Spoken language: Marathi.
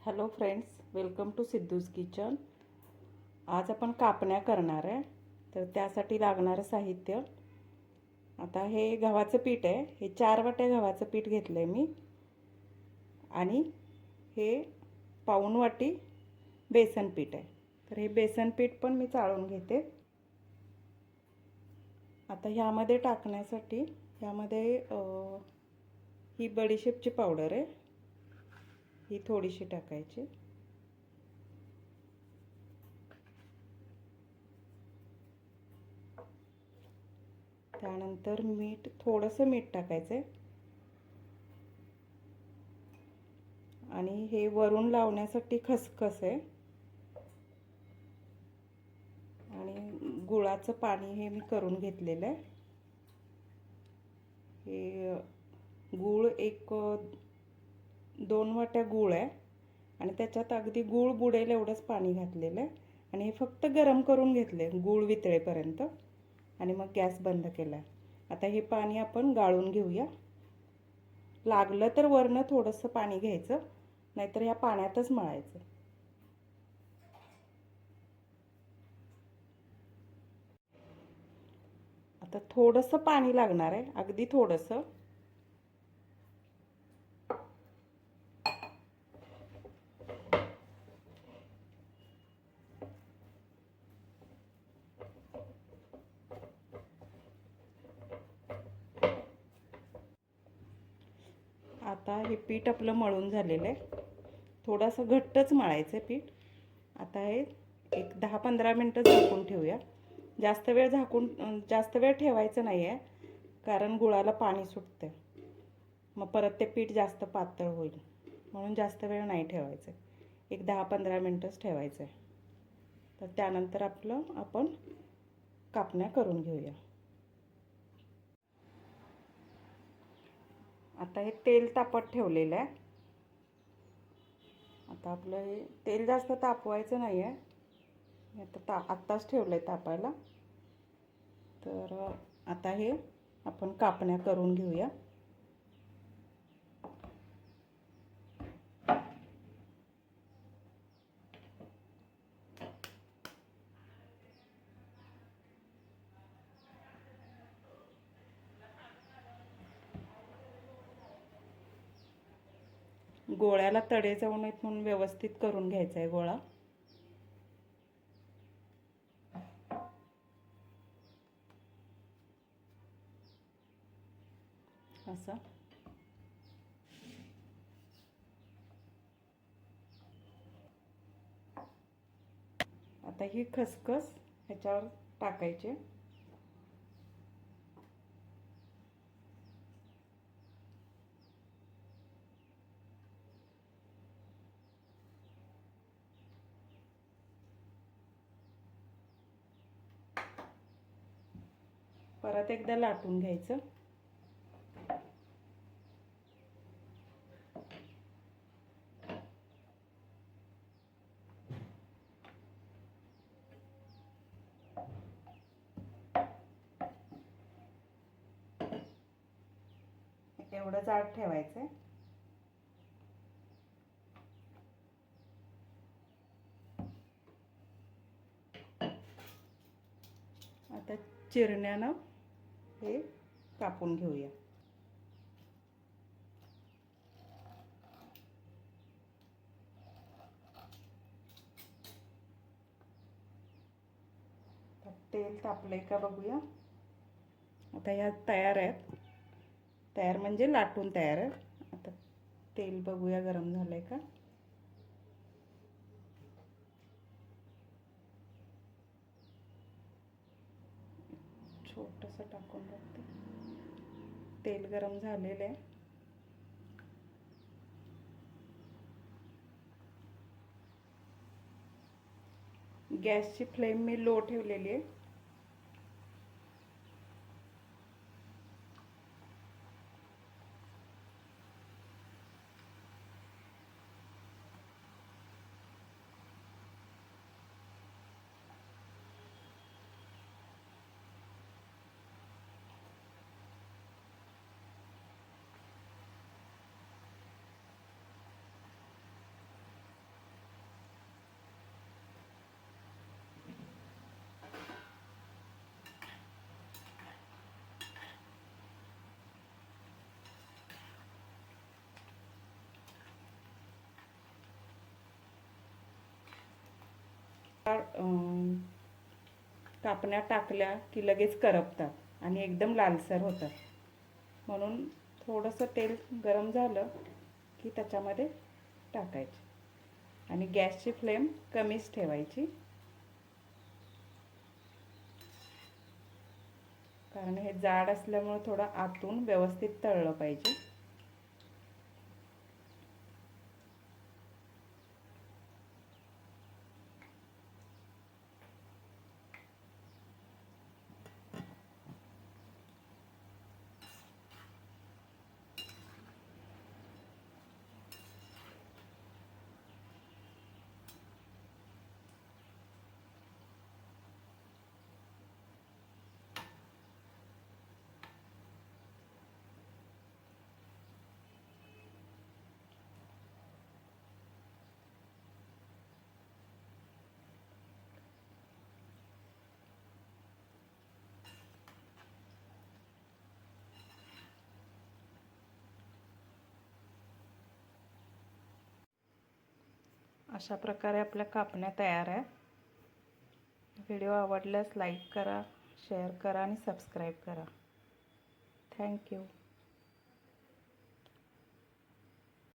Hello friends, welcome to Siddhu's kitchen. आज आपण कापण्या करणार आहे. तर त्यासाठी लागणारं साहित्य, आता हे गव्हाचं पीठ आहे. हे 4 वाट्या गव्हाचं पीठ घेतलं आहे मी. आणि हे पाऊण वाटी बेसन पीठ आहे. तर हे बेसन पीठ पण मी चाळून घेते. आता ह्यामध्ये टाकण्यासाठी ह्यामध्ये ही बडीशेपची पावडर आहे. ही थोडीशी टाकायची. त्यानंतर मीठ, थोडंसं मीठ टाकायचं आहे. आणि हे वरून लावण्यासाठी खसखस आहे. आणि गुळाचं पाणी हे मी करून घेतलेलं आहे. हे गूळ एक 2 वाट्या गूळ आहे. आणि त्याच्यात अगदी गूळ बुडेल एवढंच पाणी घातलेलं आहे. आणि हे फक्त गरम करून घेतले गूळ वितळेपर्यंत. आणि मग गॅस बंद केला आहे. आता हे पाणी आपण गाळून घेऊया. लागलं तर वरनं थोडंसं पाणी घ्यायचं, नाहीतर ह्या पाण्यातच मळायचं. आता थोडंसं पाणी लागणार आहे, अगदी थोडंसं. आता हे पीठ आपलं मळून झालेलं आहे. थोडंसं घट्टच मळायचं आहे पीठ. आता हे एक 10-15 मिनटं झाकून ठेवूया. जास्त वेळ ठेवायचं नाही आहे, कारण गुळाला पाणी सुटते. मग परत ते पीठ जास्त पातळ होईल, म्हणून जास्त वेळ नाही ठेवायचं. एक 10-15 मिनटंच ठेवायचं आहे. तर त्यानंतर आपण कापण्या करून घेऊया. आता हे तेल तापत ठेवलेलं आहे. आता आपलं हे तेल जास्त तापवायचं नाही आहे. आता आत्ताच ठेवलं आहे तापायला. तर आता हे आपण कापण्या करून घेऊया. गोळ्याला तडे जाऊ नयेत म्हणून व्यवस्थित करून घ्यायचा आहे गोळा. असं आता ही खसखस ह्याच्यावर टाकायची. परत एकदा लाटून घ्यायचं. एवढं जाड ठेवायचं. आता चिरण्यानं हे कापून घेऊया. तेल तापलंय का बघूया. आता ह्या तयार आहेत. तयार म्हणजे लाटून तयार आहे. आता तेल बघूया गरम झालंय का. छोटंसं टाकून बघते. तेल गरम झालेलं आहे. गॅसची फ्लेम मी लो ठेवलेली आहे. कापण्या टाकल्या की लगेच करपतात आणि एकदम लालसर होतात. म्हणून थोडंसं तेल गरम झालं की त्याच्यामध्ये टाकायचे आणि गॅसची फ्लेम कमीच ठेवायची, कारण हे जाड असल्यामुळे थोडं आतून व्यवस्थित तळलं पाहिजे. अशा प्रकारे आपल्या कापण्या तयार आहे. व्हिडिओ आवडल्यास लाईक करा, शेअर करा आणि सबस्क्राईब करा. थँक्यू.